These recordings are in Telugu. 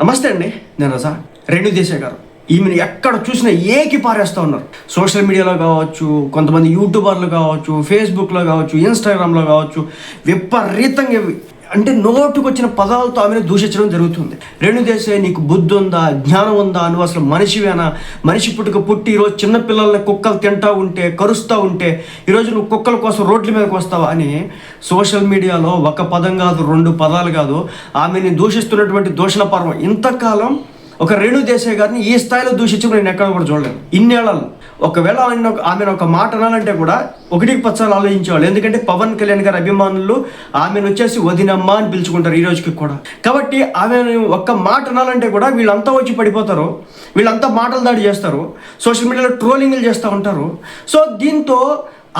నమస్తే అండి, నేను రజా. రేణుదేశాయ్ గారు ఈమెను ఎక్కడ చూసినా ఏకి పారేస్తూ ఉన్నారు. సోషల్ మీడియాలో కావచ్చు, కొంతమంది యూట్యూబర్లు కావచ్చు, ఫేస్బుక్లో కావచ్చు, ఇన్స్టాగ్రామ్లో కావచ్చు, విపరీతంగా అంటే నోటుకు వచ్చిన పదాలతో ఆమెను దూషించడం జరుగుతుంది. రేణుదేశాయ్, నీకు బుద్ధి ఉందా, జ్ఞానం ఉందా, నువ్వు అసలు మనిషివేనా? మనిషి పుట్టి ఈరోజు చిన్నపిల్లల్ని కుక్కలు తింటూ ఉంటే, కరుస్తూ ఉంటే ఈరోజు నువ్వు కుక్కల కోసం రోడ్ల మీదకి వస్తావా అని సోషల్ మీడియాలో ఒక పదం కాదు, 2 పదాలు కాదు, ఆమెని దూషిస్తున్నటువంటి దూషణ పర్వం ఇంతకాలం ఒక రేణుదేశాయ్ గారిని ఈ స్థాయిలో దూషించి నేను ఎక్కడ కూడా చూడలేను ఇన్నేళ్లలో. ఒకవేళ ఆమెను ఒక మాట అనాలంటే కూడా 1-10 సార్లు ఆలోచించేవాళ్ళు. ఎందుకంటే పవన్ కళ్యాణ్ గారి అభిమానులు ఆమెను వచ్చేసి వదినమ్మ అని పిలుచుకుంటారు ఈ రోజుకి కూడా. కాబట్టి ఆమెను ఒక్క మాట అనాలంటే కూడా వీళ్ళంతా వచ్చి పడిపోతారు, వీళ్ళంతా మాటలు దాడి చేస్తారు, సోషల్ మీడియాలో ట్రోలింగ్లు చేస్తూ ఉంటారు. సో దీంతో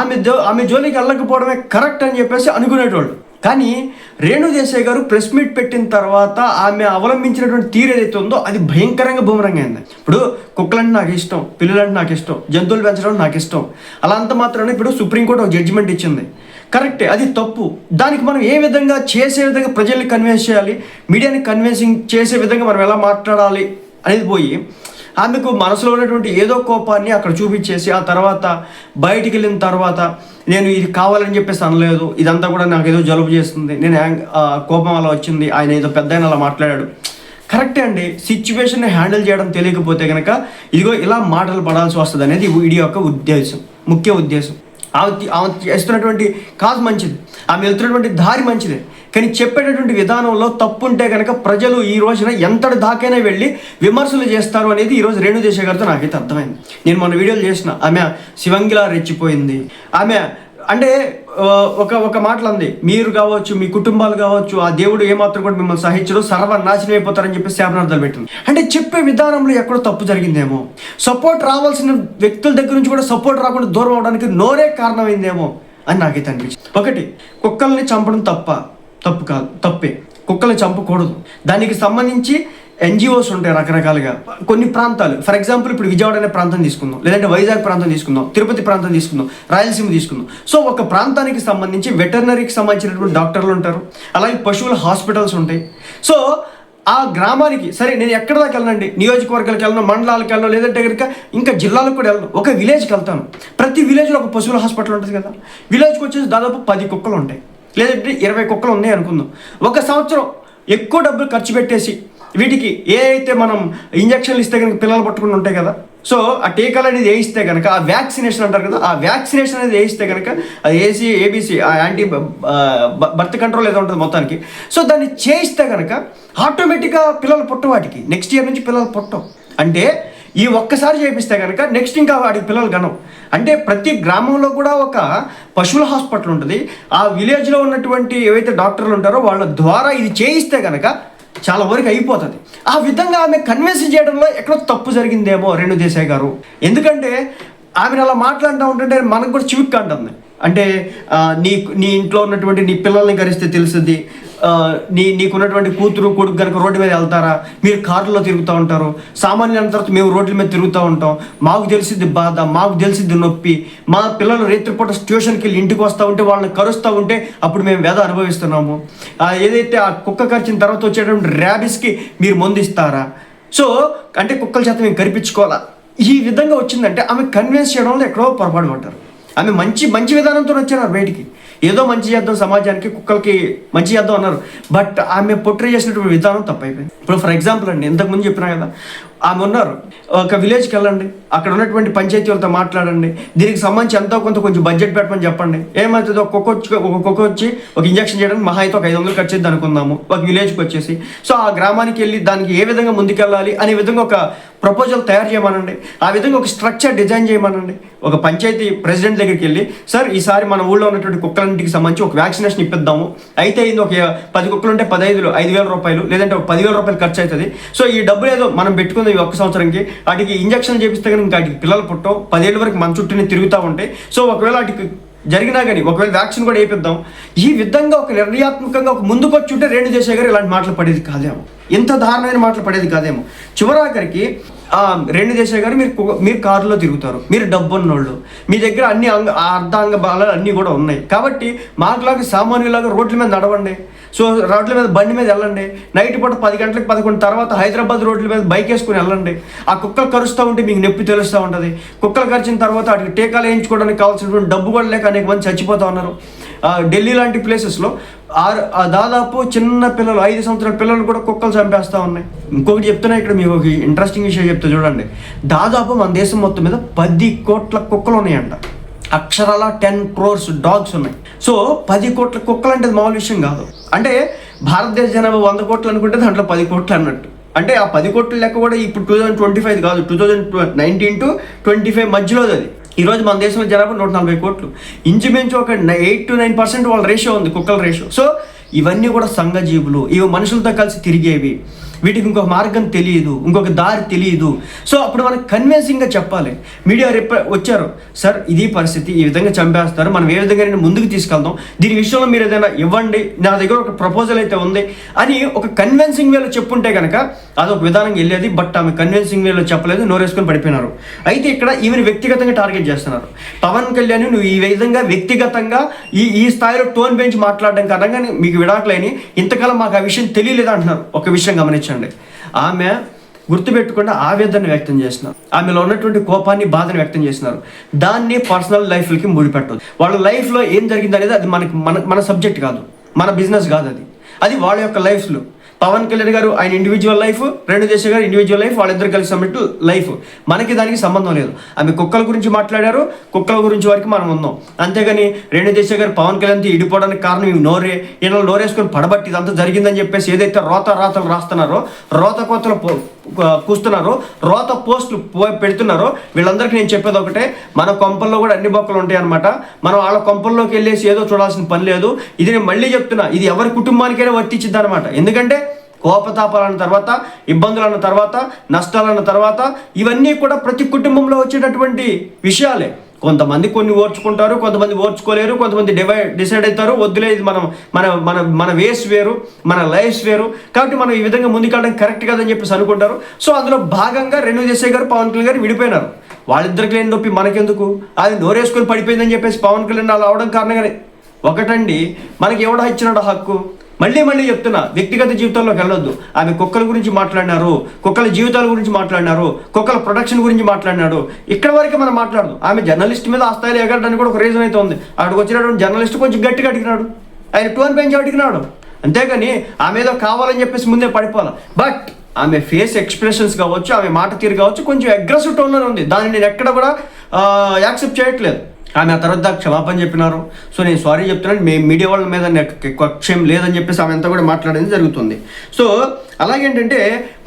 ఆమె జోలికి వెళ్ళకపోవడమే కరెక్ట్ అని చెప్పేసి అనుకునేటోళ్ళు. కానీ రేణుదేశాయ్ గారు ప్రెస్ మీట్ పెట్టిన తర్వాత ఆమె అవలంబించినటువంటి తీరు ఏదైతే ఉందో అది భయంకరంగా బూమరంగా అయింది. ఇప్పుడు కుక్కలంటే నాకు ఇష్టం, పిల్లలంటే నాకు ఇష్టం, జంతువులు పెంచడం నాకు ఇష్టం, అలా అంత మాత్రమే ఇప్పుడు సుప్రీంకోర్టు ఒక జడ్జిమెంట్ ఇచ్చింది. కరెక్టే, అది తప్పు. దానికి మనం ఏ విధంగా చేసే విధంగా ప్రజల్ని కన్విన్స్ చేయాలి, మీడియాని కన్విన్సింగ్ చేసే విధంగా మనం ఎలా మాట్లాడాలి అనేది పోయి ఆమెకు మనసులో ఉన్నటువంటి ఏదో కోపాన్ని అక్కడ చూపించేసి ఆ తర్వాత బయటికి వెళ్ళిన తర్వాత నేను ఇది కావాలని చెప్పేసి అనలేదు, ఇదంతా కూడా నాకు ఏదో జలుబు చేస్తుంది, నేను కోపం అలా వచ్చింది, ఆయన ఏదో పెద్ద అలా మాట్లాడాడు. కరెక్టే అండి, సిచ్యువేషన్ని హ్యాండిల్ చేయడం తెలియకపోతే కనుక ఇదిగో ఇలా మాటలు పడాల్సి వస్తుంది అనేది వీడియో యొక్క ఉద్దేశం, ముఖ్య ఉద్దేశం. ఆమె చేస్తున్నటువంటి కాజ్ మంచిది, ఆమె వెళ్తున్నటువంటి దారి మంచిదే, కానీ చెప్పేటటువంటి విధానంలో తప్పు ఉంటే కనుక ప్రజలు ఈ రోజున ఎంతటి దాకైనా వెళ్ళి విమర్శలు చేస్తారు అనేది ఈరోజు రేణుదేశాయ్ గారితో నాకైతే అర్థమైంది. నేను మొన్న వీడియోలు చేసిన, ఆమె శివంగిలా రెచ్చిపోయింది. ఆమె అంటే ఒక మాటలు అంది, మీరు కావచ్చు, మీ కుటుంబాలు కావచ్చు, ఆ దేవుడు ఏమాత్రం కూడా మిమ్మల్ని సహించడు, సర్వనాశనం అయిపోతారని చెప్పి శాపనార్థాలు పెట్టింది. అంటే చెప్పే విధానంలో ఎక్కడో తప్పు జరిగిందేమో, సపోర్ట్ రావాల్సిన వ్యక్తుల దగ్గర నుంచి కూడా సపోర్ట్ రాకుండా దూరం అవడానికి నోరే కారణమైందేమో అని నాకైతే అనిపించింది. ఒకటి, కుక్కల్ని చంపడం తప్పు కాదు, తప్పే. కుక్కల్ని చంపకూడదు. దానికి సంబంధించి NGOs ఉంటాయి రకరకాలుగా. కొన్ని ప్రాంతాలు, ఫర్ ఎగ్జాంపుల్ ఇప్పుడు విజయవాడ అనే ప్రాంతం తీసుకుందాం, లేదంటే వైజాగ్ ప్రాంతం తీసుకుందాం, తిరుపతి ప్రాంతం తీసుకుందాం, రాయలసీమ తీసుకుందాం. సో ఒక ప్రాంతానికి సంబంధించి వెటర్నరీకి సంబంధించినటువంటి డాక్టర్లు ఉంటారు, అలాగే పశువుల హాస్పిటల్స్ ఉంటాయి. సో ఆ గ్రామానికి సరే నేను ఎక్కడ దాకా వెళ్ళనండి, నియోజకవర్గాలకు వెళ్ళను, మండలాలకు వెళ్ళను, లేదంటే కనుక ఇంకా జిల్లాలకు కూడా వెళ్ళను, ఒక విలేజ్కి వెళ్తాను. ప్రతి విలేజ్లో ఒక పశువుల హాస్పిటల్ ఉంటుంది కదా. విలేజ్కి వచ్చేసి దాదాపు 10 కుక్కలు ఉంటాయి, లేదంటే 20 కుక్కలు ఉన్నాయి అనుకుందాం. ఒక సంవత్సరం ఎక్కువ డబ్బులు ఖర్చు పెట్టేసి వీటికి ఏ అయితే మనం ఇంజక్షన్లు ఇస్తే కనుక పిల్లలు పట్టుకుని ఉంటాయి కదా, సో ఆ టీకాలు అనేది వేయిస్తే కనుక, ఆ వ్యాక్సినేషన్ అంటారు కదా, ఆ వ్యాక్సినేషన్ అనేది వేయిస్తే కనుక అది ABC యాంటీ బర్త్ కంట్రోల్ ఏదో ఉంటుంది మొత్తానికి. సో దాన్ని చేయిస్తే కనుక ఆటోమేటిక్గా పిల్లలు పుట్టవు, వాటికి నెక్స్ట్ ఇయర్ నుంచి పిల్లలు పుట్టవు. అంటే ఈ ఒక్కసారి చేపిస్తే కనుక నెక్స్ట్ ఇంకా వాటికి పిల్లలు కనవు. అంటే ప్రతి గ్రామంలో కూడా ఒక పశువుల హాస్పిటల్ ఉంటుంది. ఆ విలేజ్లో ఉన్నటువంటి ఏవైతే డాక్టర్లు ఉంటారో వాళ్ళ ద్వారా ఇది చేయిస్తే కనుక చాలా వరకు అయిపోతుంది. ఆ విధంగా ఆమె కన్విన్స్ చేయడంలో ఎక్కడో తప్పు జరిగిందేమో రేణుదేశాయ్ గారు. ఎందుకంటే ఆమెను అలా మాట్లాడుతూ ఉంటుంటే మనకు కూడా చివిక్గా ఉంటుంది. అంటే నీ ఇంట్లో ఉన్నటువంటి నీ పిల్లల్ని గరిస్తే తెలుస్తుంది, నీకున్నటువంటి కూతురు కొడుకు కనుక రోడ్డు మీద వెళ్తారా, మీరు కారులో తిరుగుతూ ఉంటారు, సామాన్యుల తర్వాత మేము రోడ్ల మీద తిరుగుతూ ఉంటాం, మాకు తెలిసిద్ది బాధ, మాకు తెలిసిద్ది నొప్పి, మా పిల్లలు రేత్రిపూట ట్యూషన్కి వెళ్ళి ఇంటికి వస్తూ ఉంటే వాళ్ళని కరుస్తూ ఉంటే అప్పుడు మేము వేద అనుభవిస్తున్నాము. ఏదైతే ఆ కుక్క కరిచిన తర్వాత వచ్చేటువంటి ర్యాబిస్కి మీరు మందు ఇస్తారా? సో అంటే కుక్కల చేత మేము కరిపించుకోవాలా? ఈ విధంగా వచ్చిందంటే ఆమె కన్విన్స్ చేయడంలో ఎక్కడో పొరపాటు పడ్డారు. ఆమె మంచి విధానంతో వచ్చారు బయటికి, ఏదో మంచి చేద్దాం సమాజానికి, కుక్కలకి మంచి చేద్దాం అన్నారు. బట్ ఆమె పొట్రే చేసినటువంటి విధానం తప్పైపోయింది. ఇప్పుడు ఫర్ ఎగ్జాంపుల్ అండి, ఇంతకుముందు చెప్పినా కదా, ఆమె ఉన్నారు, ఒక విలేజ్కి వెళ్ళండి, అక్కడ ఉన్నటువంటి పంచాయతీ వాళ్ళతో మాట్లాడండి, దీనికి సంబంధించి ఎంతో కొంచెం బడ్జెట్ పెట్టమని చెప్పండి. ఏమవుతుంది, ఒక కుక్క వచ్చి ఒక ఇంజక్షన్ చేయడానికి మహా అయితే ఒక 500 ఖర్చు చేద్దాం అనుకుందాము ఒక విలేజ్కి వచ్చేసి. సో ఆ గ్రామానికి వెళ్ళి దానికి ఏ విధంగా ముందుకెళ్ళాలి అనే విధంగా ఒక ప్రపోజల్ తయారు చేయమనండి, ఆ విధంగా ఒక స్ట్రక్చర్ డిజైన్ చేయమనండి. ఒక పంచాయతీ ప్రెసిడెంట్ దగ్గరికి వెళ్ళి, సార్ ఈసారి మన ఊళ్ళో ఉన్నటువంటి కుక్కలన్నింటికి సంబంధించి ఒక వ్యాక్సినేషన్ ఇప్పిద్దాము, అయితే ఇది ఒక 10 కుక్కలు ఉంటే 5,000 రూపాయలు, లేదంటే ఒక 10,000 రూపాయలు ఖర్చు అవుతుంది. సో ఈ డబ్బులు ఏదో మనం పెట్టుకుంది ఒక్క సంవత్సరానికి, వాటికి ఇంజక్షన్ చేపిస్తే కానీ ఇంకా వాటికి పిల్లలు పుట్టవు, 10 ఏళ్ళ వరకు మన చుట్టూనే తిరుగుతూ ఉంటాయి. సో ఒకవేళ వాటికి జరిగినా కానీ ఒకవేళ వ్యాక్సిన్ కూడా వేయిద్దాం. ఈ విధంగా ఒక నిర్ణయాత్మకంగా ఒక ముందుకు వచ్చి ఉంటే రేణుదేశాయ్ గారు ఇలాంటి మాటలు పడేది కాదేమో, ఇంత దారుణమైన మాటలు పడేది కాదేమో. చివరాఖరికి రేణుదేశాయ్ గారు మీరు కారులో తిరుగుతారు, మీరు డబ్బున్నోళ్ళు, మీ దగ్గర అన్ని అర్ధాంగ బలాలు అన్నీ కూడా ఉన్నాయి, కాబట్టి మాకులాగా సామాన్యులాగా రోడ్ల మీద నడవండి, సో రోడ్ల మీద బండి మీద వెళ్ళండి, నైట్ పూట 10 గంటలకు 11 తర్వాత హైదరాబాద్ రోడ్ల మీద బైక్ వేసుకుని వెళ్ళండి. ఆ కుక్కలు కరుస్తూ ఉంటే మీకు నొప్పి తెలుస్తూ ఉంటుంది. కుక్కలు కరిచిన తర్వాత వాటికి టీకాలు వేయించుకోవడానికి కావాల్సినటువంటి డబ్బు కూడా లేక అనేక మంది చచ్చిపోతూ ఉన్నారు. ఢిల్లీ లాంటి ప్లేసెస్లో దాదాపు చిన్న పిల్లలు 5 సంవత్సరాల పిల్లలు కూడా కుక్కలు చంపేస్తూ ఉన్నాయి. ఇంకొకటి చెప్తున్నా, ఇక్కడ మీకు ఒక ఇంట్రెస్టింగ్ విషయం చెప్తే చూడండి. దాదాపు మన దేశం మొత్తం మీద 10 కోట్ల కుక్కలు ఉన్నాయంట. అక్షరాల 10 crores డాగ్స్ ఉన్నాయి. సో 10 కోట్ల కుక్కలు అంటే మామూలు విషయం కాదు. అంటే భారతదేశ జనాభా 100 కోట్లు అనుకుంటే దాంట్లో 10 కోట్లు అన్నట్టు. అంటే ఆ 10 కోట్ల లెక్క కూడా ఇప్పుడు 2025 కాదు, 2019 to 25 మధ్యలోది అది. ఈరోజు మన దేశంలో జనాభా 140 కోట్లు, ఇంచుమించు ఒక 8 to 9% వాళ్ళ రేషియో ఉంది, కుక్కల రేషియో. సో ఇవన్నీ కూడా సంఘజీవులు, ఇవి మనుషులతో కలిసి తిరిగేవి. వీటికి ఇంకొక మార్గం తెలియదు, ఇంకొక దారి తెలియదు. సో అప్పుడు మనకు కన్విన్సింగ్గా చెప్పాలి. మీడియా వచ్చారు, సార్ ఇది పరిస్థితి, ఈ విధంగా చంపేస్తారు, మనం ఏ విధంగా ముందుకు తీసుకెళ్దాం, దీని విషయంలో మీరు ఏదైనా ఇవ్వండి, నా దగ్గర ఒక ప్రపోజల్ అయితే ఉంది అని ఒక కన్విన్సింగ్ వేలో చెప్పుంటే కనుక అదొక విధానంగా వెళ్ళేది. బట్ ఆమె కన్విన్సింగ్ వేలో చెప్పలేదు, నోరేసుకొని పడిపోయినారు. అయితే ఇక్కడ ఈమెను వ్యక్తిగతంగా టార్గెట్ చేస్తున్నారు. పవన్ కళ్యాణ్ నువ్వు ఈ విధంగా వ్యక్తిగతంగా ఈ స్థాయిలో టోన్ పెంచి మాట్లాడడం కారణంగా మీకు విడాకులని ఇంతకాలం మాకు ఆ విషయం తెలియలేదు అంటున్నారు. ఒక విషయం గమనించండి, ఆమె గుర్తుపెట్టుకుండా ఆవేదన వ్యక్తం చేస్తున్నారు, ఆమెలో ఉన్నటువంటి కోపాన్ని, బాధని వ్యక్తం చేస్తున్నారు. దాన్ని పర్సనల్ లైఫ్లకి ముడిపెట్టదు. వాళ్ళ లైఫ్లో ఏం జరిగింది అనేది అది మన సబ్జెక్ట్ కాదు, మన బిజినెస్ కాదు, అది వాళ్ళ యొక్క లైఫ్లో. పవన్ కళ్యాణ్ గారు ఆయన ఇండివిజువల్ లైఫ్, రేణుదేశాయ్ గారు ఇండివిజువల్ లైఫ్, వాళ్ళిద్దరు కలిసి సమ్మిట్ లైఫ్, మనకి దానికి సంబంధం లేదు. ఆమె కుక్కల గురించి మాట్లాడారు, కుక్కల గురించి వరకు మనం ఉందాం. అంతేగాని రేణుదేశాయ్ గారు పవన్ కళ్యాణ్తో ఇడిపోవడానికి కారణం ఇవి ఈయన నోరేసుకొని పడబట్టి ఇదంతా జరిగిందని చెప్పేసి ఏదైతే రాతలు రాస్తున్నారో, రోత కోతలు కూస్తున్నారో, రోత పోస్టులు పెడుతున్నారో, వీళ్ళందరికీ నేను చెప్పేది ఒకటే, మన కొంపల్లో కూడా అన్ని బొక్కలు ఉంటాయి అనమాట. మనం వాళ్ళ కొంపల్లోకి వెళ్ళేసి ఏదో చూడాల్సిన పని లేదు. ఇది నేను మళ్ళీ చెప్తున్నా, ఇది ఎవరి కుటుంబానికైనా వర్తించిద్ది అనమాట. ఎందుకంటే కోపతాపాలన్న తర్వాత, ఇబ్బందులన్న తర్వాత, నష్టాలన్న తర్వాత, ఇవన్నీ కూడా ప్రతి కుటుంబంలో వచ్చేటటువంటి విషయాలే. కొంతమంది కొన్ని ఓర్చుకుంటారు, కొంతమంది ఓర్చుకోలేరు, కొంతమంది డిసైడ్ అవుతారు, వద్దులే ఇది మన వేస్ వేరు, మన లైఫ్స్ వేరు, కాబట్టి మనం ఈ విధంగా ముందుకెళ్ళడం కరెక్ట్ కాదని చెప్పేసి అనుకుంటారు. సో అందులో భాగంగా రేణుదేశాయ్ గారు, పవన్ కళ్యాణ్ గారు విడిపోయినారు. వాళ్ళిద్దరికి లేని నొప్పి మనకెందుకు, అది నోరేసుకొని పడిపోయిందని చెప్పేసి పవన్ కళ్యాణ్ అలా అవడం కారణంగానే. ఒకటండి, మనకి ఎవడా ఇచ్చినాడు హక్కు? మళ్ళీ చెప్తున్నా, వ్యక్తిగత జీవితంలోకి వెళ్ళొద్దు. ఆమె కుక్కల గురించి మాట్లాడినారు, కుక్కల జీవితాల గురించి మాట్లాడినారు, కుక్కల ప్రొడక్షన్ గురించి మాట్లాడినాడు. ఇక్కడ వరకే మనం మాట్లాడదు. ఆమె జర్నలిస్ట్ మీద ఆ స్థాయిలో ఎగరడానికి కూడా ఒక రీజన్ అయితే ఉంది. అక్కడికి వచ్చినటువంటి జర్నలిస్ట్ కొంచెం గట్టిగా అడిగినాడు, ఆయన టోన్ పెంచి అడిగినాడు. అంతేగాని ఆమె ఏదో కావాలని చెప్పేసి ముందే పడిపోవాలి. బట్ ఆమె ఫేస్ ఎక్స్ప్రెషన్స్ కావచ్చు, ఆమె మాట తీరు కావచ్చు, కొంచెం అగ్రెసివ్ టోన్లోనే ఉంది. దాన్ని నేను ఎక్కడ కూడా యాక్సెప్ట్ చేయట్లేదు. ఆమె ఆ తర్వాత క్షమాపణ చెప్పినారు. సో నేను సారీ చెప్తున్నాను, మేము మీడియా వాళ్ళ మీద కక్షేం లేదని చెప్పేసి ఆమె అంతా కూడా మాట్లాడేది జరుగుతుంది. సో అలాగేంటంటే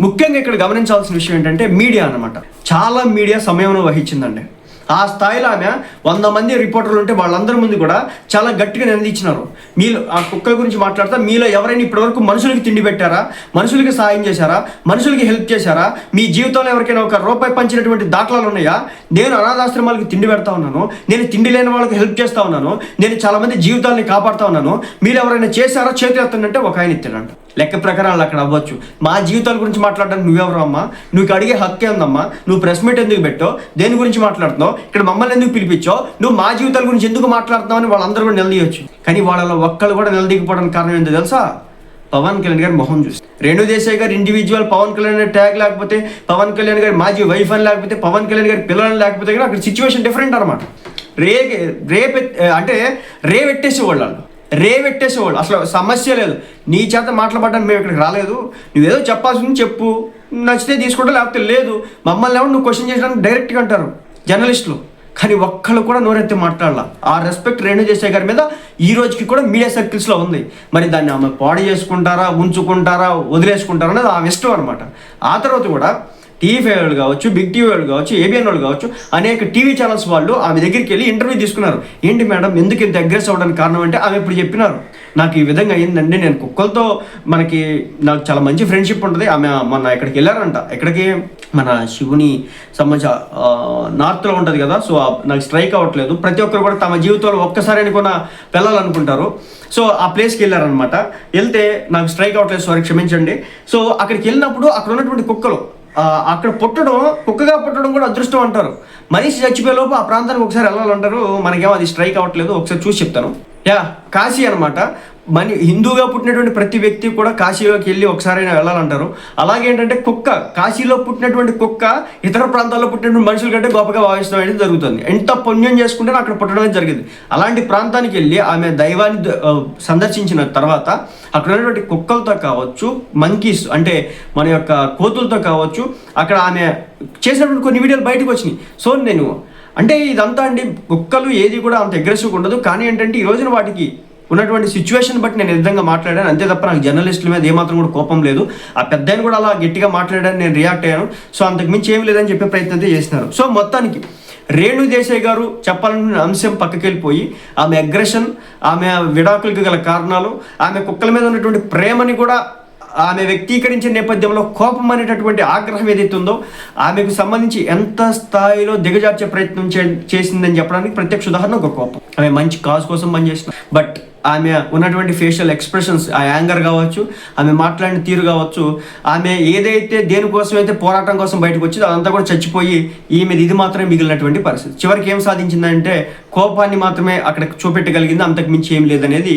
ముఖ్యంగా ఇక్కడ గమనించాల్సిన విషయం ఏంటంటే మీడియా అనమాట. చాలా మీడియా సమయంలో వహించిందండి. ఆ స్థాయిలో ఆమె 100 మంది రిపోర్టర్లు ఉంటే వాళ్ళందరి ముందు కూడా చాలా గట్టిగా నిందించినారు. మీలో ఆ కుక్కల గురించి మాట్లాడతా, మీలో ఎవరైనా ఇప్పటివరకు మనుషులకి తిండి పెట్టారా, మనుషులకి సాయం చేశారా, మనుషులకి హెల్ప్ చేశారా, మీ జీవితంలో ఎవరికైనా ₹1 పంచినటువంటి దాఖలాలు ఉన్నాయా? నేను అనాథాశ్రమాలకు తిండి పెడతా ఉన్నాను, నేను తిండి లేని వాళ్ళకి హెల్ప్ చేస్తూ ఉన్నాను, నేను చాలా మంది జీవితాలని కాపాడుతూ ఉన్నాను, మీరు ఎవరైనా చేశారా చేతులు ఎత్తంటే ఒక ఆయన ఎత్తాడంట. లెక్క ప్రకారాలు అక్కడ అవ్వచ్చు. మా జీవితాల గురించి మాట్లాడడానికి నువ్వెవరు అమ్మా? నువ్వు అడిగే హక్కే ఉందమ్మా? నువ్వు ప్రెస్ మీట్ ఎందుకు పెట్టావు? దేని గురించి మాట్లాడుతున్నావు? ఇక్కడ మమ్మల్ని ఎందుకు పిలిపించావు? నువ్వు మా జీవితాల గురించి ఎందుకు మాట్లాడుతున్నావు అని వాళ్ళందరూ కూడా నిలదీయొచ్చు. కానీ వాళ్ళలో ఒక్కళ్ళు కూడా నిలదీయకపోవడానికి కారణం ఏంటో తెలుసా? పవన్ కళ్యాణ్ గారి మొహం చూసి. రేణుదేశాయ్ గారు ఇండివిజువల్, పవన్ కళ్యాణ్ గారి ట్యాగ్ లేకపోతే, పవన్ కళ్యాణ్ గారి మాజీ వైఫ్ అని లేకపోతే, పవన్ కళ్యాణ్ గారి పిల్లలని లేకపోతే కూడా అక్కడ సిచ్యువేషన్ డిఫరెంట్ అనమాట. రేవెట్టేసేవాళ్ళు. అసలు సమస్య లేదు. నీ చేత మాట్లాడడానికి మేము ఇక్కడికి రాలేదు, నువ్వేదో చెప్పాల్సింది చెప్పు, నచ్చితే తీసుకుంటా లేకపోతే లేదు. మమ్మల్ని ఎవరు నువ్వు క్వశ్చన్ చేసడానికి డైరెక్ట్గా అంటారు జర్నలిస్టులు. కానీ ఒక్కళ్ళు కూడా నోరెత్తి మాట్లాడాల. ఆ రెస్పెక్ట్ రేణుదేశాయ్ గారి మీద ఈ రోజుకి కూడా మీడియా సర్కిల్స్లో ఉంది. మరి దాన్ని ఆమె పాడు చేసుకుంటారా, ఉంచుకుంటారా, వదిలేసుకుంటారా అనేది ఆమె ఇష్టం అనమాట. ఆ తర్వాత కూడా టీవీ వాళ్ళు కావచ్చు, బిగ్ టీవీ వాళ్ళు కావచ్చు, ఏబిఎన్ వాళ్ళు కావచ్చు, అనేక టీవీ ఛానల్స్ వాళ్ళు ఆమె దగ్గరికి వెళ్ళి ఇంటర్వ్యూ తీసుకున్నారు. ఏంటి మేడం ఎందుకు ఇంత అగ్రెస్ అవ్వడానికి కారణం అంటే ఆమె ఇప్పుడు చెప్పినారు, నాకు ఈ విధంగా అయిందండి, నేను కుక్కలతో నాకు చాలా మంచి ఫ్రెండ్షిప్ ఉంటుంది. ఆమె మొన్న ఇక్కడికి వెళ్ళారంట, ఎక్కడికి మన శివుని సంబంధించి నార్త్లో ఉంటుంది కదా. సో నాకు స్ట్రైక్ అవ్వట్లేదు. ప్రతి ఒక్కరు కూడా తమ జీవితంలో ఒక్కసారి అనుకున్న వెళ్ళాలనుకుంటారు. సో ఆ ప్లేస్కి వెళ్ళారనమాట. వెళ్తే నాకు స్ట్రైక్ అవ్వట్లేదు, సారీ క్షమించండి. సో అక్కడికి వెళ్ళినప్పుడు అక్కడ ఉన్నటువంటి కుక్కలు అక్కడ కుక్కగా పుట్టడం కూడా అదృష్టం అంటారు. మనిషి చచ్చిపోయేలోపు ఆ ప్రాంతానికి ఒకసారి వెళ్ళాలంటారు. మనకేమో అది స్ట్రైక్ అవ్వట్లేదు, ఒకసారి చూసి చెప్తాను. కాశీ అనమాట. హిందూగా పుట్టినటువంటి ప్రతి వ్యక్తి కూడా కాశీలోకి వెళ్ళి ఒకసారైనా వెళ్ళాలంటారు. అలాగే ఏంటంటే కుక్క, కాశీలో పుట్టినటువంటి కుక్క ఇతర ప్రాంతాల్లో పుట్టినటువంటి మనుషుల కంటే గొప్పగా భావించడం అనేది జరుగుతుంది. ఎంత పుణ్యం చేసుకుంటే అక్కడ పుట్టడం అనేది జరిగింది. అలాంటి ప్రాంతానికి వెళ్ళి ఆమె దైవాన్ని సందర్శించిన తర్వాత అక్కడ ఉన్నటువంటి కుక్కలతో కావచ్చు, మంకీస్ అంటే మన యొక్క కోతులతో కావచ్చు, అక్కడ ఆమె చేసినటువంటి కొన్ని వీడియోలు బయటకు వచ్చినాయి. సో నేను అంటే ఇదంతా అండి, కుక్కలు ఏది కూడా అంత అగ్రెసివ్గా ఉండదు. కానీ ఏంటంటే ఈ రోజున వాటికి ఉన్నటువంటి సిచ్యువేషన్ బట్టి నేను విధంగా మాట్లాడాను, అంతే తప్ప నాకు జర్నలిస్టుల మీద ఏమాత్రం కూడా కోపం లేదు. ఆ పెద్దాయన కూడా అలా గట్టిగా మాట్లాడాను, నేను రియాక్ట్ అయ్యాను. సో అంతకు మించి ఏం లేదని చెప్పే ప్రయత్నం అయితే చేస్తున్నారు. సో మొత్తానికి రేణు దేశాయ్ గారు చెప్పాలనుకున్న అంశం పక్కకి వెళ్ళిపోయి ఆమె అగ్రెషన్, ఆమె విడాకులకు గల కారణాలు, ఆమె కుక్కల మీద ఉన్నటువంటి ప్రేమని కూడా ఆమె వ్యక్తీకరించిన నేపథ్యంలో కోపం అనేటటువంటి ఆగ్రహం ఏదైతే ఉందో ఆమెకు సంబంధించి ఎంత స్థాయిలో దిగజార్చే ప్రయత్నం చేసిందని చెప్పడానికి ప్రత్యక్ష ఉదాహరణ ఒక కోపం. ఆమె మంచి కాజ్ కోసం పనిచేసిన, బట్ ఆమె ఉన్నటువంటి ఫేషియల్ ఎక్స్ప్రెషన్స్, ఆ యాంగర్ కావచ్చు, ఆమె మాట్లాడిన తీరు కావచ్చు, ఆమె ఏదైతే దేనికోసం అయితే పోరాటం కోసం బయటకు వచ్చిందో అదంతా కూడా చచ్చిపోయి ఈమెది ఇది మాత్రమే మిగిలినటువంటి పరిస్థితి. చివరికి ఏం సాధించిందంటే కోపాన్ని మాత్రమే అక్కడ చూపెట్టగలిగింది, అంతకు మించి ఏం లేదనేది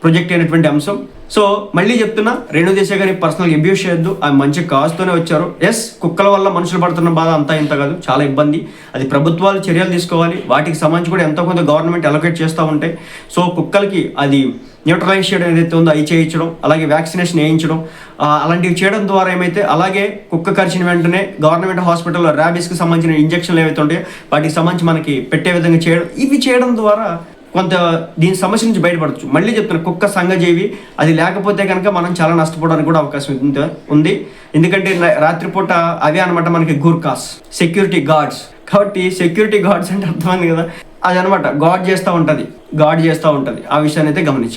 ప్రొజెక్ట్ అయినటువంటి అంశం. సో మళ్ళీ చెప్తున్నా, రేణు దేశాయ్ గారిని పర్సనల్ అబ్యూస్ చేయొద్దు. ఆమె మంచి కాజ్తోనే వచ్చారు. ఎస్, కుక్కల వల్ల మనుషులు పడుతున్న బాధ అంతా ఇంత కాదు, చాలా ఇబ్బంది. అది ప్రభుత్వాలు చర్యలు తీసుకోవాలి. వాటికి సంబంధించి కూడా ఎంతో కొంత గవర్నమెంట్ అలొకేట్ చేస్తూ ఉంటాయి. సో కుక్కలకి అది న్యూట్రలైజ్ చేయడం ఏదైతే ఉందో అవి చేయించడం, అలాగే వ్యాక్సినేషన్ వేయించడం, అలాంటివి చేయడం ద్వారా ఏమైతే, అలాగే కుక్క కరిచిన వెంటనే గవర్నమెంట్ హాస్పిటల్లో ర్యాబీస్కి సంబంధించిన ఇంజక్షన్లు ఏవైతే ఉంటాయో వాటికి సంబంధించి మనకి పెట్టే విధంగా చేయడం, ఇవి చేయడం ద్వారా కొంత దీని సమస్య నుంచి బయటపడచ్చు. మళ్ళీ చెప్తున్నా, కుక్క సంఘజీవి, అది లేకపోతే కనుక మనం చాలా నష్టపోవడానికి కూడా అవకాశం ఉంది. ఎందుకంటే రాత్రిపూట అవే అనమాట మనకి గూర్ఖాస్, సెక్యూరిటీ గార్డ్స్. కాబట్టి సెక్యూరిటీ గార్డ్స్ అంటే అర్థమైంది కదా, అది అనమాట గార్డ్ చేస్తూ ఉంటుంది. ఆ విషయాన్ని అయితే గమనించాం.